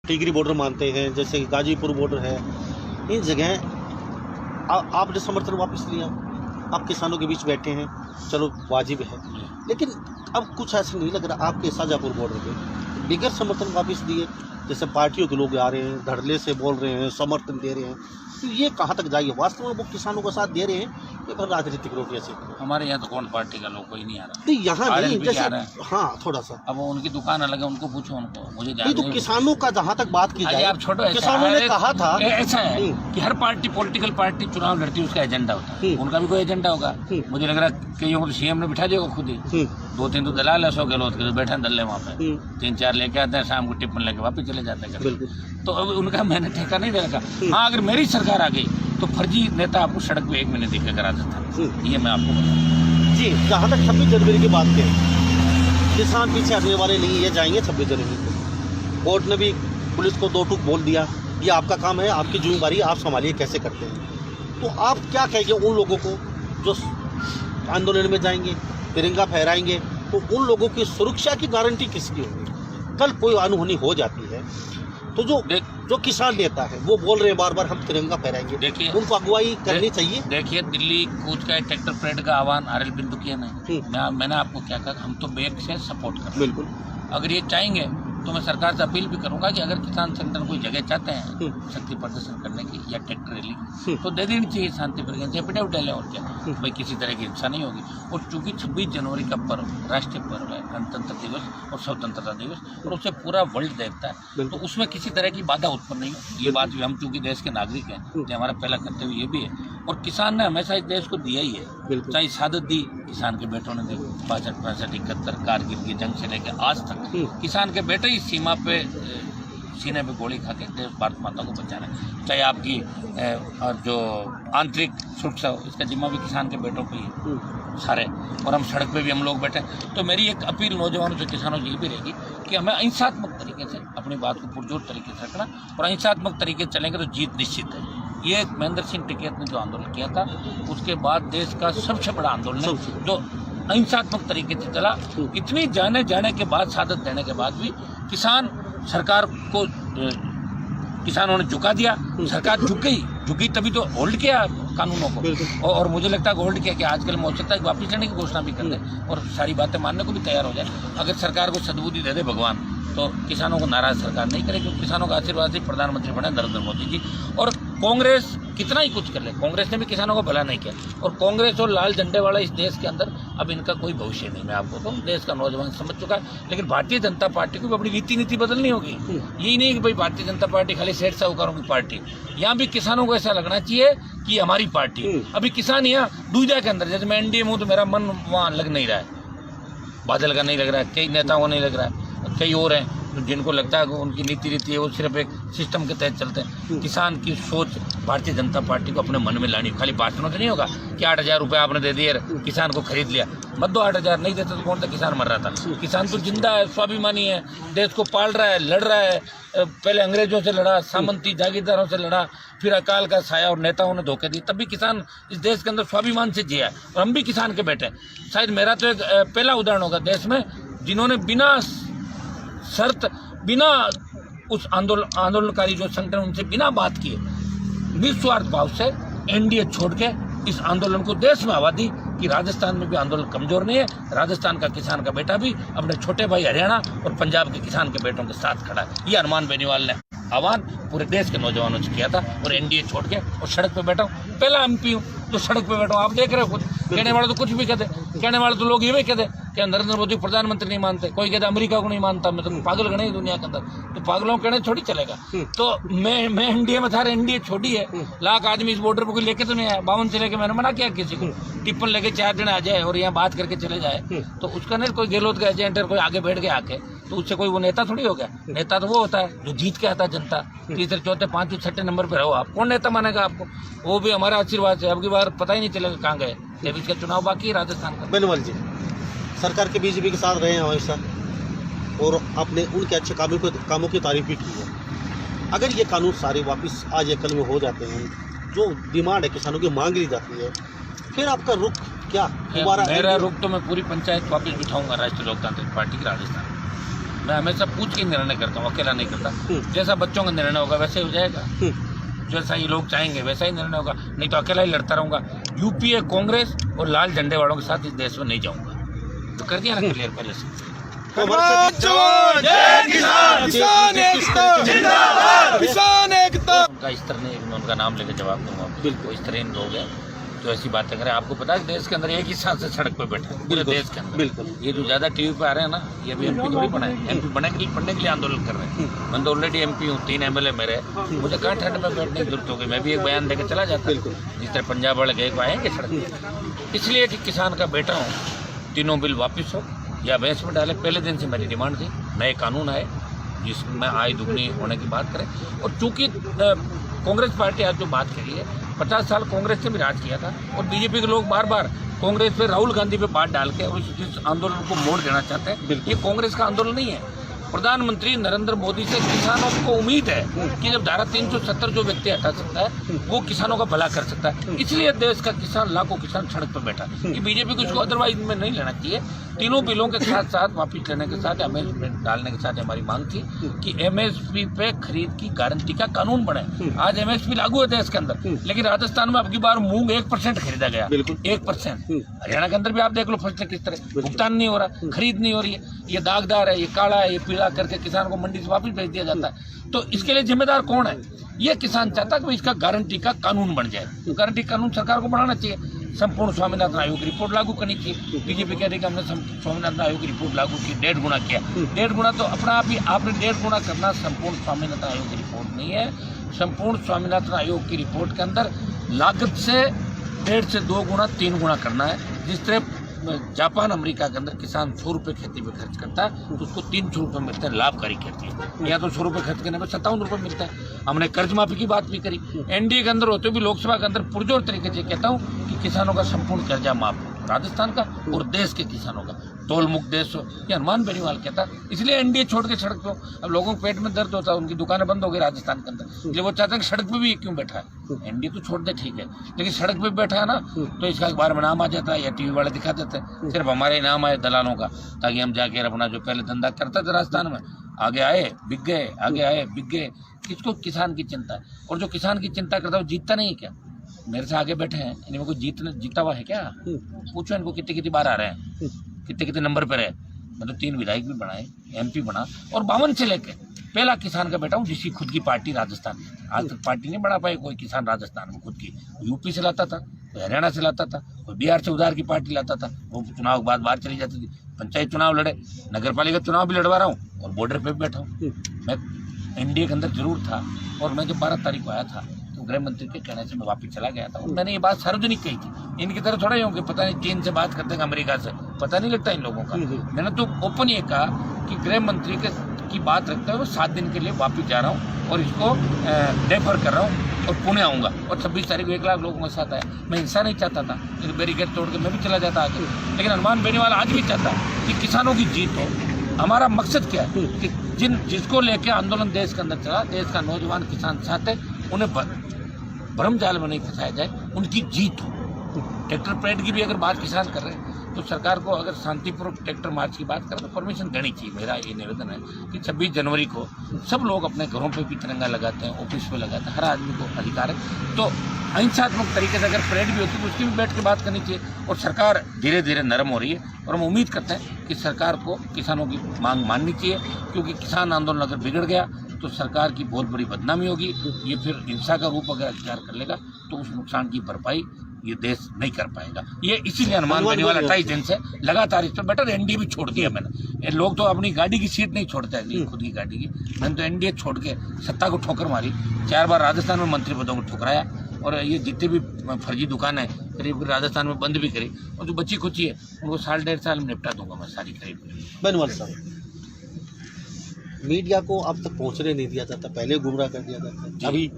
Tigray border मानते हैं, जैसे गाजीपुर बॉर्डर है, इन जगह आपने समर्थन वापस लिया, आप किसानों के बीच बैठे हैं, चलो वाजिब है। लेकिन अब कुछ ऐसा नहीं लग रहा आपके शाहजहाँपुर बॉर्डर पे बिगर समर्थन वापस दिए, जैसे पार्टियों के लोग आ रहे हैं, धड़ल्ले से बोल रहे हैं, समर्थन दे रहे हैं, तो ये कहाँ तक जाइए? वास्तव में वो किसानों का साथ दे रहे हैं या फिर राजनीतिक रोटियाँ से? हमारे यहाँ तो कौन पार्टी का लोग कोई नहीं आ रहा। नहीं, यहाँ नहीं, जैसे हाँ थोड़ा सा अब उनकी दुकान अलग है, उनको पूछो, उनको मुझे नहीं। तो किसानों का जहाँ तक बात की जाए, आप छोड़ो, किसानों ने कहा था ऐसा है कि हर पार्टी पॉलिटिकल पार्टी चुनाव लड़ती है, उसका एजेंडा होता है, उनका भी कोई एजेंडा होगा। मुझे लग रहा है कईयों को सीएम ने बिठा दिया खुद ही, 2-3 तो दलाल है, 100 गहलोत के बैठे हैं दल्ले वहाँ पे, 3-4 लेके आते हैं, शाम को टिप्पण लेके वापस चले जाते हैं। तो अब उनका मैंने ठेका नहीं दे रखा। हाँ, अगर मेरी सरकार आ गई तो फर्जी नेता आपको सड़क पे 1 महीने दिखा करा देता, ये मैं आपको बताऊँ जी। जहाँ तक 26 जनवरी की बात करें, किसान पीछे हटने वाले नहीं, ये जाएंगे 26 जनवरी को। कोर्ट ने भी पुलिस को 2 टूक बोल दिया, ये आपका काम है, आपकी जिम्मेदारी, आप संभालिए कैसे करते हैं। तो आप क्या कहेंगे उन लोगों को जो आंदोलन में जाएंगे, तिरंगा फहराएंगे, तो उन लोगों की सुरक्षा की गारंटी किसकी होगी? कल कोई अनहोनी हो जाती है तो जो किसान नेता है वो बोल रहे हैं बार बार हम तिरंगा फहराएंगे, देखिए उनको अगुवाई करनी चाहिए। देखिए, दिल्ली कूच का ट्रैक्टर परेड का आह्वान आरएल बिंदु किया नहीं, मैंने आपको क्या कहा, हम तो बैक से सपोर्ट कर रहे हैं। बिल्कुल, अगर ये चाहेंगे तो मैं सरकार से अपील भी करूंगा कि अगर किसान संगठन कोई जगह चाहते हैं शक्ति प्रदर्शन करने की या ट्रैक्टर रैली, तो दे देनी चाहिए शांति प्रज्ञा, एफिडेविट डालें और क्या, भाई किसी तरह की हिंसा नहीं होगी। और चूंकि 26 जनवरी का पर्व राष्ट्रीय पर्व है, गणतंत्र दिवस और स्वतंत्रता दिवस, और उसे पूरा वर्ल्ड देखता है, तो उसमें किसी तरह की बाधा उत्पन्न नहीं हो। ये बात भी हम चूंकि देश के नागरिक हैं, ये हमारा पहला कर्तव्य ये भी है। और किसान ने हमेशा इस देश को दिया ही है, चाहे शहादत दी किसान के बेटों ने दी, 65, 65, 71 कारगिल की जंग से लेकर आज तक किसान के बेटे ही सीमा पे सीने पे गोली खा के देश भारत माता को बचा रहे हैं। चाहे आपकी और जो आंतरिक सुरक्षा, इसका जिम्मा भी किसान के बेटों पे ही सारे, और हम सड़क पे भी हम लोग बैठे। तो मेरी एक अपील नौजवानों से, किसानों से ये भी रहेगी कि हमें अहिंसात्मक तरीके से अपनी बात को पुरजोर तरीके से रखना, और अहिंसात्मक तरीके से चलेंगे तो जीत निश्चित है। ये महेंद्र सिंह टिकैत ने जो आंदोलन किया था, उसके बाद देश का सबसे बड़ा आंदोलन है जो अहिंसात्मक तरीके से चला। इतनी जाने के बाद, शहादत देने के बाद भी किसान सरकार को, किसानों ने झुका दिया, सरकार झुकी तभी तो होल्ड किया कानूनों को। और मुझे लगता है होल्ड किया कि आजकल में हो सकता है वापस लेने की घोषणा भी कर दे और सारी बातें मानने को भी तैयार हो जाए। अगर सरकार को सद्बुद्धि दे दे भगवान, तो किसानों को नाराज सरकार नहीं करेगी, क्योंकि किसानों का आशीर्वाद से प्रधानमंत्री बने नरेंद्र मोदी जी। और कांग्रेस कितना ही कुछ कर ले, कांग्रेस ने भी किसानों को भला नहीं किया, और कांग्रेस और लाल झंडे वाला इस देश के अंदर अब इनका कोई भविष्य नहीं। मैं आपको तो देश का नौजवान समझ चुका है। लेकिन भारतीय जनता पार्टी को भी अपनी नीति बदलनी होगी। यही नहीं कि भाई भारतीय जनता पार्टी खाली सेठ साहूकारों की पार्टी, यहाँ भी किसानों को ऐसा लगना चाहिए कि हमारी पार्टी। अभी किसान यहाँ दुविधा के अंदर, जैसे मैं एनडीए में हूँ तो मेरा मन वहाँ लग नहीं रहा है, बादल का नहीं लग रहा है, कई नेताओं को नहीं लग रहा है, कई और हैं जिनको लगता है कि उनकी नीति रीति है वो सिर्फ एक सिस्टम के तहत चलते हैं। किसान की सोच भारतीय जनता पार्टी को अपने मन में लानी, खाली भाषणों से नहीं होगा कि 8,000 रुपये आपने दे दिए, किसान को खरीद लिया, मत दो 8,000, नहीं देते तो कौन सा किसान मर रहा था। किसान तो जिंदा है, स्वाभिमानी है, देश को पाल रहा है, लड़ रहा है। पहले अंग्रेजों से लड़ा, सामंती जागीरदारों से लड़ा, फिर अकाल का साया और नेताओं ने धोखे दिए, तब भी किसान इस देश के अंदर स्वाभिमान से जिया, और हम भी किसान के बेटे। शायद मेरा तो एक पहला उदाहरण होगा देश में जिन्होंने बिना शर्त, बिना उस आंदोलनकारी जो संगठन उनसे बिना बात किए निस्वार्थ भाव से एनडीए छोड़ के इस आंदोलन को देश में हवा दी कि राजस्थान में भी आंदोलन कमजोर नहीं है। राजस्थान का किसान का बेटा भी अपने छोटे भाई हरियाणा और पंजाब के किसान के बेटों के साथ खड़ा है। ये हनुमान बेनीवाल ने आह्वान पूरे देश के नौजवानों से किया था, और एनडीए छोड़ के और सड़क पे बैठा हूँ। पहला एमपी हूँ तो सड़क पे बैठा हूँ, आप देख रहे हो। खुद कहने वाले तो कुछ भी कहते, कहने वाले तो लोग ये भी कहते कि नरेंद्र मोदी प्रधानमंत्री नहीं मानते, कोई कहते अमेरिका को नहीं मानता, मैं तो पागल गणे दुनिया के अंदर, तो पागलों कहने थोड़ी चलेगा। तो मैं एनडीए में था, एनडीए छोटी है, लाख आदमी इस बॉर्डर पर कोई लेके तो नहीं आया, 52 से लेके मैंने मना किया किसी को टिप्पण लेके 4 जने आ जाए और यहाँ बात करके चले जाए, तो उसका नहीं कोई गहलोत का एजेंट है, कोई आगे बैठ गया आके, तो उससे कोई वो नेता थोड़ी हो गया। नेता तो वो होता है जो जीत के आता है जनता, तीसरे चौथे पांचवें छठे नंबर पे रहो, आप कौन नेता मानेगा आपको? वो भी हमारा आशीर्वाद है। अब की बार पता ही नहीं चलेगा कहाँ गए, जब इसका चुनाव बाकी है राजस्थान का। बेनीवाल जी, सरकार के बीजेपी के साथ रहे हैं हमेशा, और आपने उनके अच्छे कामों की तारीफ भी की है। अगर ये कानून सारे वापस आज या कल में हो जाते हैं, जो डिमांड है किसानों की मांग ली जाती है, फिर आपका रुख क्या? मेरा रुख तो मैं पूरी पंचायत वापस बिठाऊंगा राष्ट्रीय लोकतांत्रिक पार्टी की राजस्थान। मैं हमेशा पूछ के निर्णय करता हूँ, अकेला नहीं करता। जैसा बच्चों का निर्णय होगा वैसे हो जाएगा, जैसा ये लोग चाहेंगे वैसा ही निर्णय होगा, नहीं तो अकेला ही लड़ता रहूँगा। यूपीए कांग्रेस और लाल झंडे वालों के साथ इस देश में नहीं जाऊँगा। तो कर दिया ना क्लियर पहले से। उनका स्तर नहीं, मैं उनका नाम लेकर जवाब दूंगा। बिल्कुल इस तरह लोग हैं तो ऐसी बातें करें। आपको पता है देश के अंदर एक ही सांसद सड़क पे बैठे हैं पूरे देश के अंदर। बिल्कुल ये जो ज्यादा टीवी पे आ रहे हैं ना, ये भी एमपी थोड़ी बनाए, एमपी बनने के लिए आंदोलन कर रहे हैं। मैं तो ऑलरेडी एमपी हूँ, 3 MLA मेरे, मुझे कहाँ ठंड में बैठने की जरूरत होगी। मैं भी एक बयान देकर चला जाता हूँ, जिस तरह पंजाब वाले गए को आएंगे सड़क पे। इसलिए कि किसान का बेटा हूँ, तीनों बिल वापिस हो या बहस में डाले। पहले दिन से मेरी डिमांड थी नए कानून आए जिसमें आय दुगनी होने की बात करें। और चूंकि कांग्रेस पार्टी आज जो बात करी है, 50 साल कांग्रेस ने भी राज किया था और बीजेपी के लोग बार बार कांग्रेस पे, राहुल गांधी पे बात डाल के और इस आंदोलन को मोड़ देना चाहते हैं। ये कांग्रेस का आंदोलन नहीं है। प्रधानमंत्री नरेंद्र मोदी से किसानों को उम्मीद है कि जब धारा 370 जो व्यक्ति हटा सकता है वो किसानों का भला कर सकता है। इसलिए देश का किसान, लाखों किसान सड़क पर बैठा है। कि बीजेपी को इसको अदरवाइज में नहीं लेना चाहिए। तीनों बिलों के साथ साथ वापिस लेने के साथ एमएसपी डालने के साथ हमारी मांग थी कि एमएसपी पे खरीद की गारंटी का कानून बने। आज एमएसपी लागू है देश के अंदर, लेकिन राजस्थान में अब की बार मूंग 1% खरीदा गया, 1%। हरियाणा के अंदर भी आप देख लो फसलें किस तरह, भुगतान नहीं हो रहा, खरीद नहीं हो रही है। ये दागदार है, ये काला है, ये पीला करके किसान को मंडी से वापस भेज दिया जाता है। तो इसके लिए जिम्मेदार कौन है? ये किसान चाहता है कि इसका गारंटी का कानून बन जाए। गारंटी कानून सरकार को बनाना चाहिए। संपूर्ण स्वामीनाथन आयोग की रिपोर्ट लागू करनी चाहिए। बीजेपी कह रही है कि हमने स्वामीनाथन आयोग की रिपोर्ट लागू की, 1.5 गुना किया। 1.5 गुना तो अपना आप ही, आपने 1.5 गुना करना संपूर्ण स्वामीनाथन आयोग की रिपोर्ट नहीं है। संपूर्ण स्वामीनाथन आयोग की रिपोर्ट के अंदर लागत से 1.5 से 2 गुना 3 गुना करना है। जिस तरह जापान अमेरिका के अंदर किसान 100 रुपये खेती पे खर्च करता है तो उसको 300 रुपये मिलते हैं लाभकारी खेती। यहाँ तो 100 रुपये खर्च करने में 57 रुपये मिलता है। हमने कर्ज माफी की बात भी करी। एनडीए के अंदर होते भी लोकसभा के अंदर पुरजोर तरीके से कहता हूँ कि किसानों का संपूर्ण कर्जा माफ हो, राजस्थान का और देश के किसानों का, टोल मुक्त देश हो। ये हनुमान बेनीवाल कहता, इसलिए एनडीए छोड़ के सड़क पे। अब लोगों को पेट में दर्द होता है, उनकी दुकानें बंद हो गई राजस्थान के अंदर, इसलिए वो चाहते हैं कि सड़क पे भी क्यों बैठा है। एनडीए तो छोड़ दे ठीक है, लेकिन सड़क पे बैठा है ना तो इसका अखबार में नाम आ जाता है या टीवी वाले दिखा देते हैं। सिर्फ हमारे नाम आए दलालों का, ताकि हम जाके अपना जो पहले धंधा करते थे राजस्थान में, आगे आए बिक गए, आगे आए बिक गए। किसको किसान की चिंता है? और जो किसान की चिंता करता है वो जीतता नहीं है क्या? मेरे से आगे बैठे हैं, इनमें कोई जीता हुआ है क्या? पूछो इनको कितनी बार आ रहे हैं, कितने नंबर पर है। मतलब 3 विधायक भी बनाए, एमपी बना, और 52 से लेके पहला किसान का बेटा हूँ जिसकी खुद की पार्टी राजस्थान में। आज तक पार्टी नहीं बना पाई कोई किसान राजस्थान में खुद की। यूपी से लाता था, कोई हरियाणा से लाता था, कोई बिहार से उधार की पार्टी लाता था, वो चुनाव के बाद बाहर चली जाती थी। पंचायत चुनाव लड़े, नगर पालिका चुनाव भी लड़वा रहा हूँ और बॉर्डर पे भी बैठा हूँ। मैं एनडीए के अंदर जरूर था, और मैं जब 12 तारीख को आया था तो गृह मंत्री के कहने से मैं वापस चला गया था। और मैंने ये बात सार्वजनिक कही थी। इनकी तरह थोड़ा ही होंगे, पता नहीं चीन से बात करते हैं, अमेरिका से, पता नहीं लगता इन लोगों का। मैंने तो ओपन ये कहा कि गृह मंत्री की बात रखते हुए 7 दिन के लिए वापस जा रहा हूँ और इसको डेफर कर रहा हूँ और पुणे आऊँगा। और 26 तारीख को 1 लाख लोगों के साथ आया। मैं हिंसा नहीं चाहता था, लेकिन बैरिकेड तोड़ के मैं भी चला जाता आगे। लेकिन हनुमान बेनीवाल आज भी चाहता है कि किसानों की जीत हो। हमारा मकसद क्या है कि जिसको लेके आंदोलन देश के अंदर चला, देश का नौजवान किसान चाहते उन्हें भ्रम जाल में नहीं फंसाया जाए, उनकी जीत हो। ट्रैक्टर परेड की भी अगर बात किसान कर रहे हैं तो सरकार को अगर शांतिपूर्वक ट्रैक्टर मार्च की बात करें तो परमिशन देनी चाहिए। मेरा ये निवेदन है कि 26 जनवरी को सब लोग अपने घरों पे भी तिरंगा लगाते हैं, ऑफिस पे लगाते हैं, हर आदमी को अधिकार है। तो अहिंसात्मक तरीके से अगर परेड भी होती है तो उसकी भी बैठ के बात करनी चाहिए। और सरकार धीरे धीरे नरम हो रही है और हम उम्मीद करते हैं कि सरकार को किसानों की मांग माननी चाहिए, क्योंकि किसान आंदोलन अगर बिगड़ गया तो सरकार की बहुत बड़ी बदनामी होगी। ये फिर हिंसा का रूप अगर अख्तियार कर लेगा तो उस नुकसान की भरपाई ये देश नहीं कर पाएगा। ये इसीलिए हनुमान बेनीवाल 28 दिन से लगातार इस पर बैठा। एनडीए भी छोड़ दिया मैंने। ये लोग तो अपनी गाड़ी की सीट नहीं छोड़ते हैं, खुद की गाड़ी की। मैंने तो एनडीए छोड़ के सत्ता को ठोकर मारी, 4 बार राजस्थान में मंत्री पदों को ठुकराया, और ये जितने भी फर्जी दुकानें करीब राजस्थान में बंद भी करी, और जो बची खुची है उनको 1.5 साल में निपटा दूंगा मैं सारी करीब। बेनीवाल साहब, मीडिया को अब तक पहुंचने नहीं दिया जाता, पहले गुमराह कर दिया जाता। अभी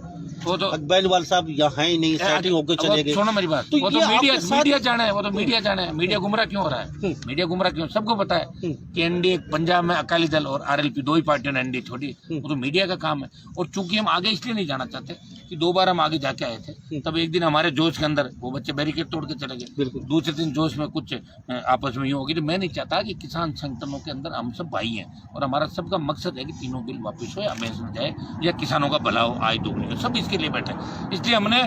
वो तो बेनीवाल साहब यहाँ ही नहीं, सेटिंग होकर चले गए। सुनो मेरी बात, वो तो मीडिया जाना है, वो तो मीडिया जाना है। मीडिया गुमराह क्यों हो रहा है? मीडिया गुमराह क्यों? सबको पता है कि एनडीए पंजाब में अकाली दल और आरएलपी 2 ही पार्टियों ने एनडीए छोड़ी। वो तो मीडिया का काम है। और चूंकि हम आगे इसलिए नहीं जाना चाहते कि 2 बार हम आगे जाके आए थे, तब एक दिन हमारे जोश के अंदर वो बच्चे बैरिकेड तोड़ के चले गए, दूसरे दिन जोश में कुछ आपस में यूँ होगी। तो मैं नहीं चाहता कि किसान संगठनों के अंदर हम सब भाई हैं और हमारा सबका मकसद है कि तीनों बिल वापस हो या अमेज में जाए या किसानों का भला हो, आय दोगुनी हो, सब इसके लिए बैठे। इसलिए हमने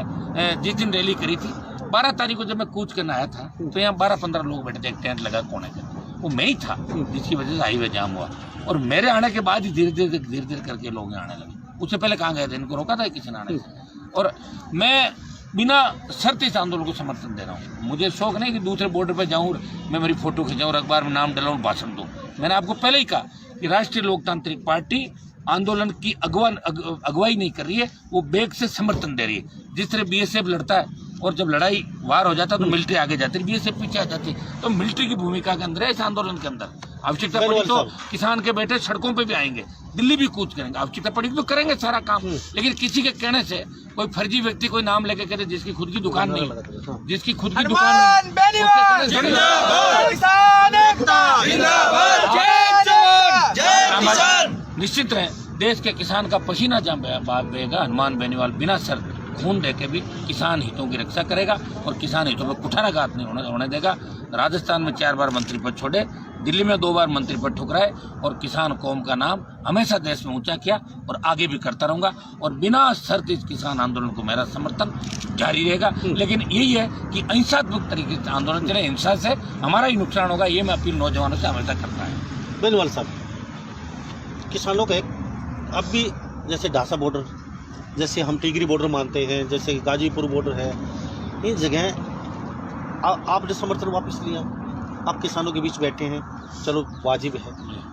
जिस दिन रैली करी थी 12 तारीख को जब मैं कूच करने आया था तो यहाँ 12-15 लोग बैठे थे, एक टेंट लगा कोने का, वो मैं ही था जिसकी वजह से हाईवे जाम हुआ। और मेरे आने के बाद ही धीरे धीरे करके लोग यहाँ आने लगे। उससे पहले कहाँ गए थे, इनको रोका था किसी ने आने से। और मैं बिना शर्त इस आंदोलन को समर्थन दे रहा हूँ। मुझे शौक नहीं कि दूसरे बॉर्डर पर जाऊँ, मैं मेरी फोटो खिंचाऊँ, अखबार में नाम डलाऊँ, भाषण दूँ। मैंने आपको पहले ही कहा कि राष्ट्रीय लोकतांत्रिक पार्टी आंदोलन की अगुवाई नहीं कर रही है, वो बेग से समर्थन दे रही है। जिस तरह बीएसएफ लड़ता है और जब लड़ाई वार हो जाता है तो मिलिट्री आगे जाती है, बीएसएफ पीछे आ जाती है। तो मिलिट्री की भूमिका के अंदर है इस आंदोलन के अंदर। आवश्यकता पड़ी तो किसान के बेटे सड़कों पे भी आएंगे, दिल्ली भी कूच करेंगे, आवश्यकता पड़ी तो करेंगे सारा काम। लेकिन किसी के कहने से कोई फर्जी व्यक्ति कोई नाम लेके कहते जिसकी खुद की दुकान नहीं, जिसकी खुद की दुकान निश्चित रहे देश के किसान का पसीना जम बहेगा। हनुमान बेनीवाल बिना शर्त खून दे के भी किसान हितों की रक्षा करेगा और किसान हितों में कुठाराघात नहीं होने देगा। राजस्थान में 4 बार मंत्री पद छोड़े, दिल्ली में 2 बार मंत्री पद ठुकराए और किसान कौम का नाम हमेशा देश में ऊंचा किया और आगे भी करता रहूंगा। और बिना शर्त इस किसान आंदोलन को मेरा समर्थन जारी रहेगा। लेकिन यही है कि अहिंसात्मक तरीके से आंदोलन चले, हिंसा से हमारा ही नुकसान होगा, ये मैं अपील नौजवानों से हमेशा करता है। बेनीवाल साहब, किसानों का अब भी जैसे ढासा बॉर्डर, जैसे हम टिगरी बॉर्डर मानते हैं, जैसे गाजीपुर बॉर्डर है, इन जगह आपने समर्थन वापस लिया, आप किसानों के बीच बैठे हैं, चलो वाजिब है।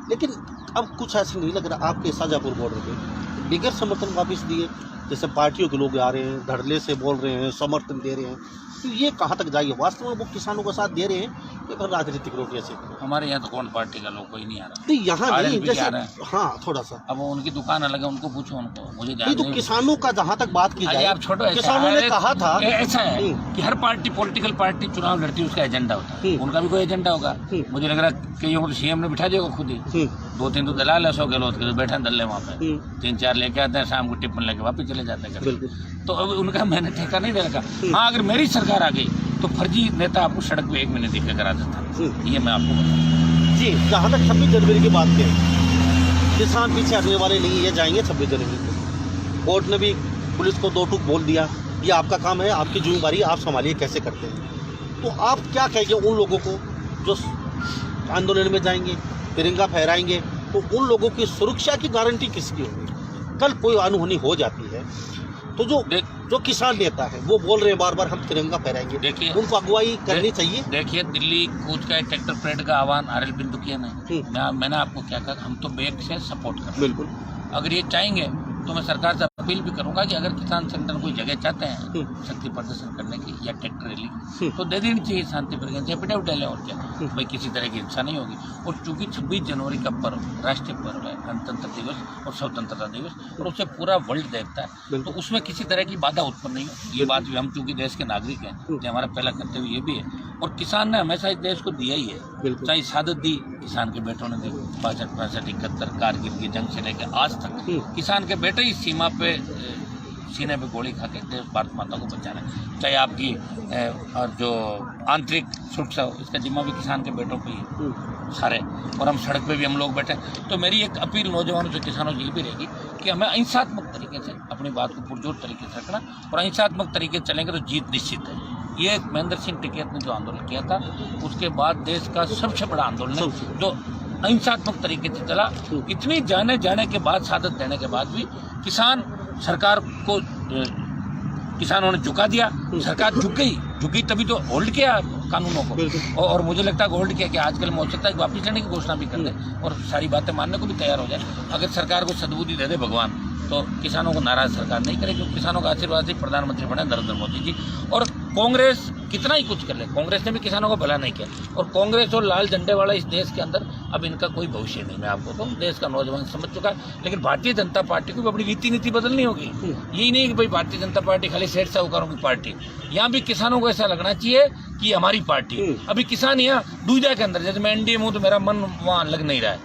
लेकिन अब कुछ ऐसे नहीं लग रहा आपके शाजापुर बॉर्डर पे बिगर समर्थन वापस दिए, जैसे पार्टियों के लोग आ रहे हैं, धड़ल्ले से बोल रहे हैं, समर्थन दे रहे हैं, तो ये कहाँ तक जाइए? वास्तव में वो किसानों का साथ दे रहे हैं या फिर राजनीतिक रोटियां से? हमारे यहाँ तो कौन पार्टी का लोग कोई नहीं आ रहा। तो यहाँ नहीं, जैसे हाँ थोड़ा सा अब उनकी दुकान अलग है, उनको पूछो, उनको मुझे नहीं। तो किसानों का जहाँ तक बात की जाए, आप छोड़ो, किसानों ने कहा था ऐसा है कि हर पार्टी पॉलिटिकल पार्टी चुनाव लड़ती है, उसका एजेंडा होता है, उनका भी कोई एजेंडा होगा। मुझे लग रहा है कईयों को सीएम ने बिठा दिया खुद ही, 2-3 तो दलाल है, 100 गहलोत के बैठे दल्ले वहाँ पे, 3-4 लेके आते हैं, शाम को टिप्पण लेके वापस चले जाते हैं। तो अब उनका मैंने ठेका नहीं दे रखा। हाँ, अगर मेरी सरकार आ गई तो फर्जी नेता आपको सड़क पे 1 महीने दिखा करा देता, ये मैं आपको बताऊँ जी। जहाँ तक 26 जनवरी की बात करें, किसान पीछे हटने वाले नहीं, ये जाएंगे 26 जनवरी को। कोर्ट ने भी पुलिस को 2 टूक बोल दिया, ये आपका काम है, आपकी जिम्मेदारी, आप संभालिए कैसे करते हैं। तो आप क्या कहेंगे उन लोगों को जो आंदोलन में जाएंगे, तिरंगा फहराएंगे, तो उन लोगों की सुरक्षा की गारंटी किसकी होगी? कल कोई अनहोनी हो जाती है तो जो किसान नेता है वो बोल रहे हैं बार बार हम तिरंगा फहराएंगे, देखिए उनको अगुवाई करनी चाहिए। देखिए, दिल्ली कूच का ट्रैक्टर परेड का आह्वान आरएल बिंदु किया मैंने आपको क्या कहा, हम तो बेग से सपोर्ट कर रहे हैं। बिल्कुल, अगर ये चाहेंगे तो मैं सरकार से अपील भी करूंगा कि अगर किसान संगठन कोई जगह चाहते हैं शक्ति प्रदर्शन करने की या ट्रैक्टर रैली, तो दे देनी चाहिए शांति प्रज्ञा से, एफिडेविट डालें और क्या, भाई किसी तरह की हिंसा नहीं होगी। और चूंकि 26 जनवरी का पर्व राष्ट्रीय पर्व है, गणतंत्र दिवस और स्वतंत्रता दिवस, और उसे पूरा वर्ल्ड देखता है, तो उसमें किसी तरह की बाधा उत्पन्न नहीं हो। ये बात भी हम चूंकि देश के नागरिक हैं, ये हमारा पहला कर्तव्य ये भी है। और किसान ने हमेशा इस देश को दिया ही है, चाहे शहादत दी किसान के बेटों ने दी, 62, 65, 71 कारगिल की जंग से लेकर आज तक किसान के बेटे ही सीमा पे सीने पे गोली खा के देश भारत माता को बचा रहे हैं। चाहे आपकी और जो आंतरिक सुरक्षा हो, इसका जिम्मा भी किसान के बेटों पे ही सारे। और हम सड़क पे भी हम लोग बैठे। तो मेरी एक अपील नौजवानों से, किसानों से ये भी रहेगी कि हमें अहिंसात्मक तरीके से अपनी बात को पुरजोर तरीके से रखना, और अहिंसात्मक तरीके से चलेंगे तो जीत निश्चित है। ये महेंद्र सिंह टिकैत ने जो आंदोलन किया था, उसके बाद देश का सबसे बड़ा आंदोलन है जो अहिंसात्मक तरीके से चला। इतनी जाने के बाद, शहादत देने के बाद भी किसान सरकार को, किसानों ने झुका दिया, सरकार झुकी तभी तो होल्ड किया कानूनों को। और मुझे लगता है होल्ड किया कि आजकल में हो सकता है वापस लेने की घोषणा भी कर दे और सारी बातें मानने को भी तैयार हो जाए। अगर सरकार को सद्बुद्धि दे दे भगवान, तो किसानों को नाराज सरकार नहीं करेगी, क्योंकि किसानों का आशीर्वाद से प्रधानमंत्री बने नरेंद्र मोदी जी। और कांग्रेस कितना ही कुछ कर ले, कांग्रेस ने भी किसानों को भला नहीं किया। और कांग्रेस और लाल झंडे वाला इस देश के अंदर अब इनका कोई भविष्य नहीं। मैं आपको तो देश का नौजवान समझ चुका है। लेकिन भारतीय जनता पार्टी को भी अपनी नीति बदलनी होगी। यही नहीं कि भाई भारतीय जनता पार्टी खाली सेठ साहूकारों की पार्टी, यहाँ भी किसानों को ऐसा लगना चाहिए कि हमारी पार्टी। अभी किसान यहाँ दुविधा के अंदर, जैसे मैं एनडीए में हूँ तो मेरा मन वहाँ लग नहीं रहा है,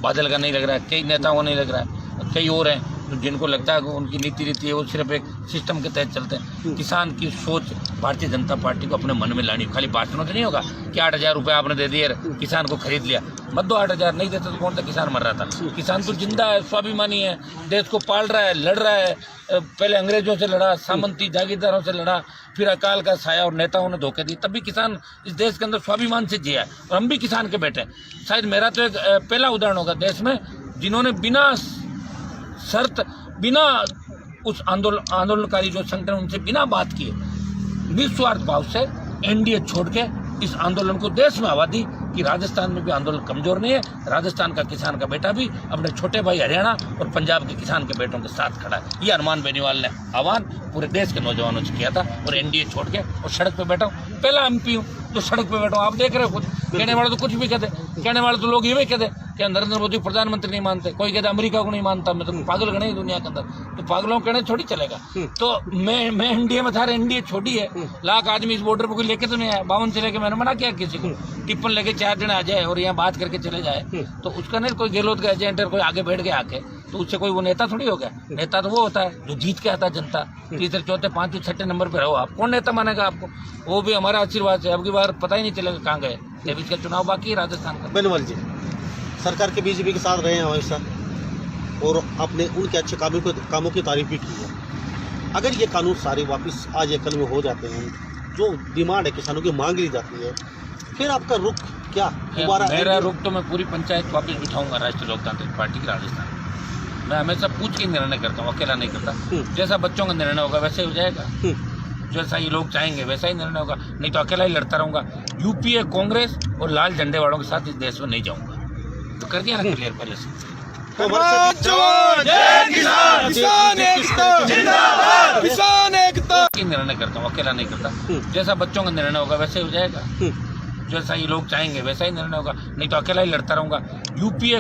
बादल का नहीं लग रहा है, कई नेताओं को नहीं लग रहा है, कई और हैं जिनको लगता है कि उनकी नीति रीति है वो सिर्फ एक सिस्टम के तहत चलते हैं। किसान की सोच भारतीय जनता पार्टी को अपने मन में लानी, खाली भाषणों से नहीं होगा कि 8,000 रुपये आपने दे दिए किसान को खरीद लिया, मत दो 8,000, नहीं देते तो कौन सा किसान मर रहा था। किसान तो जिंदा है, स्वाभिमानी है, देश को पाल रहा है, लड़ रहा है, पहले अंग्रेजों से लड़ा, सामंती जागीरदारों से लड़ा, फिर अकाल का साया और नेताओं ने धोखे दिए, तभी किसान इस देश के अंदर स्वाभिमान से जिया है। और हम भी किसान के बेटे, शायद मेरा तो एक पहला उदाहरण होगा देश में जिन्होंने बिना शर्त, बिना उस आंदोलनकारी जो संगठन उनसे बिना बात किए निस्वार्थ भाव से एनडीए छोड़ के इस आंदोलन को देश में हवा दी कि राजस्थान में भी आंदोलन कमजोर नहीं है। राजस्थान का किसान का बेटा भी अपने छोटे भाई हरियाणा और पंजाब के किसान के बेटों के साथ खड़ा है। ये हनुमान बेनीवाल ने आह्वान पूरे देश के नौजवानों से किया था और एनडीए छोड़ के और सड़क पे बैठा हूँ। पहला एमपी हूँ जो सड़क पे बैठा हूँ। आप देख रहे हो, खुद कहने वाले तो कुछ भी कहते, कहने वाले तो लोग ये भी कहते कि नरेंद्र मोदी प्रधानमंत्री नहीं मानते, कोई कहते अमेरिका को नहीं मानता, मैं तो पागल गणे दुनिया के अंदर, तो पागलों कहने थोड़ी चलेगा। तो मैं एनडीए में था, एनडीए छोटी है, लाख आदमी इस बॉर्डर पर कोई लेके तो नहीं आया, 52 से लेके मैंने मना किया किसी को टिप्पण लेके 4 जने आ जाए और यहाँ बात करके चले जाए, तो उसका नहीं कोई गहलोत का एजेंट है, कोई आगे बैठ गया आके, तो उससे कोई वो नेता थोड़ी हो गया। नेता तो वो होता है जो जीत के आता है जनता, तीसरे चौथे पांचवें छठे नंबर पे रहो, आप कौन नेता मानेगा आपको? वो भी हमारा आशीर्वाद है। अब की बार पता ही नहीं चलेगा कहाँ गए, जब इसका चुनाव बाकी है राजस्थान का। बेनीवाल जी सरकार के बीजेपी के साथ रहे हैं हमेशा और आपने उनके अच्छे कामों की तारीफ भी की है। अगर ये कानून सारे वापस आज या कल में हो जाते हैं, जो डिमांड है किसानों की मांग ली जाती है, फिर आपका रुख क्या? मेरा रुख तो मैं पूरी पंचायत वापस बिठाऊंगा राष्ट्रीय लोकतांत्रिक पार्टी की राजस्थान। मैं हमेशा पूछ के निर्णय करता हूँ, अकेला नहीं करता। जैसा बच्चों का निर्णय होगा वैसे हो जाएगा, जैसा ये लोग चाहेंगे वैसा ही निर्णय होगा, नहीं तो अकेला ही लड़ता रहूंगा। यूपीए कांग्रेस और लाल झंडे वालों के साथ इस देश में नहीं जाऊंगा। तो कर दिया ना क्लियर पहले से। निर्णय करता हूँ, अकेला नहीं करता। जैसा बच्चों का निर्णय होगा वैसे हो जाएगा, जैसा ये लोग चाहेंगे वैसा ही निर्णय होगा, नहीं तो अकेला ही लड़ता रहूंगा। यूपीए